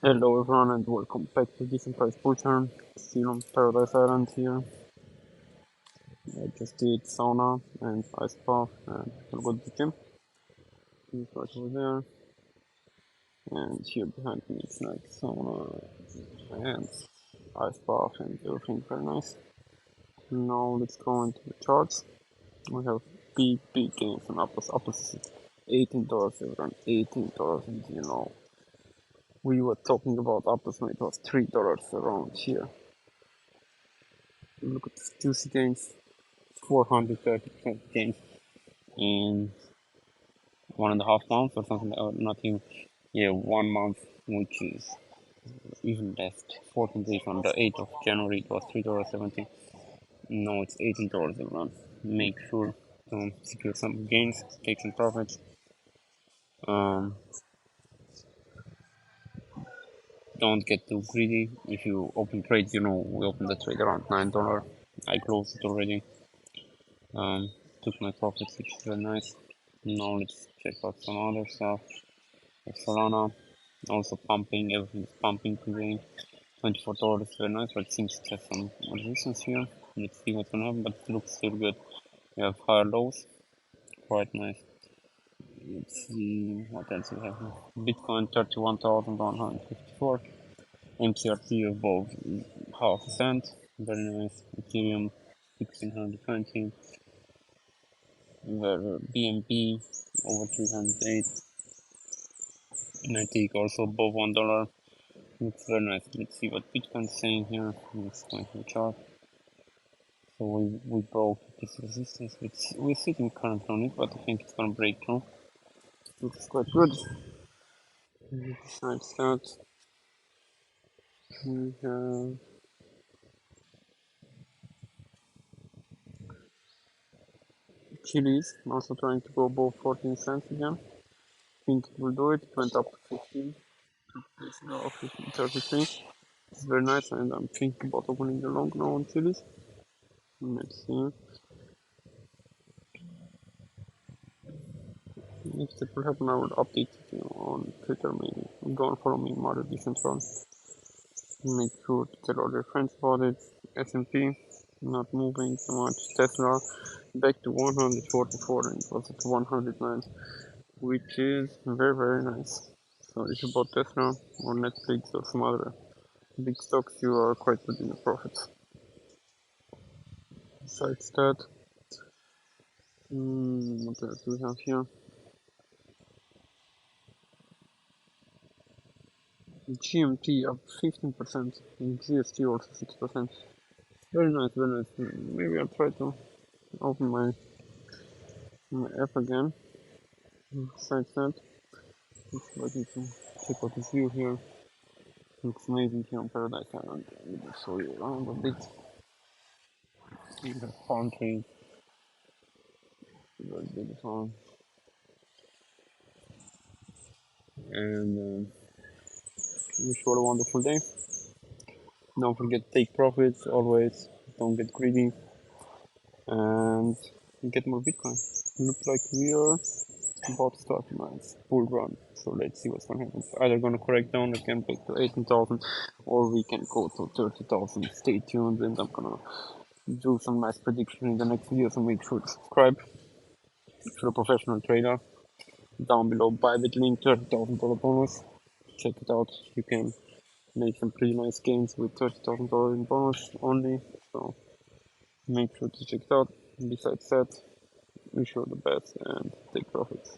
Hello everyone and welcome back to Decent Price Bull Turn. Still on Paradise Island here. I just did sauna and ice bath and I'll go to the gym. He's right over there. And here behind me it's like sauna and ice bath and everything very nice. Now let's go into the charts. We have big gains on Aptos. Aptos is $18 everyone, $18, and we were talking about Aptos when it was $3 around here. Look at the juicy gains. 430% gains in 1.5 months or something, or not even, 1 month, which is even less. 14 days on the 8th of January, it was $3.70. Now it's $18 everyone. Make sure to secure some gains, take some profits. Don't get too greedy. If you open trades, we opened the trade around $9. I closed it already. Took my profits, which is very nice. Now let's check out some other stuff. Solana also pumping, everything's pumping today. $24 very nice, but it seems to have some resistance here. Let's see what's gonna happen, but it looks still good. We have higher lows, quite nice. Let's see what else we have here. Bitcoin 31,154. MCRT above half a cent, very nice. Ethereum 1620. BNB over 308. Niantic also above $1. Looks very nice. Let's see what Bitcoin is saying here. Let's go into the chart. So we broke this resistance. We're sitting currently on it, but I think it's gonna break through. Looks quite good. Besides that, we have Chili's also trying to go above 14 cents again. I think it will do it. It went up to 15. It's now 15.33. It's very nice, and I'm thinking about opening the long now on Chili's. Let's see. If that will happen, I will update you on Twitter maybe. Go and follow me, Mother Decent Run. Make sure to tell all your friends about it. S&P not moving so much. Tesla back to 144 and it was at 109, which is very nice. So if you bought Tesla or Netflix or some other big stocks, you are quite good in the profits. Besides that, what else do we have here? GMT up 15% and GST also 6%. Very nice. Maybe I'll try to open my app again. Besides that, just waiting to check out this view here. Looks amazing here on Paradise Island. Let me show you around a bit. See the palm trees. Very beautiful. And wish you all a wonderful day. Don't forget to take profits always. Don't get greedy. And get more Bitcoin. Looks like we are about to start my bull run. So let's see what's gonna happen. It's either gonna correct down again back to 18,000 or we can go to 30,000. Stay tuned and I'm gonna do some nice prediction in the next video, so make sure to subscribe. If you're a professional trader, down below Bybit link, $30,000 bonus. Check it out. You can make some pretty nice gains with $30,000 in bonus only. So make sure to check it out. Besides that, wish you all the best and take profits.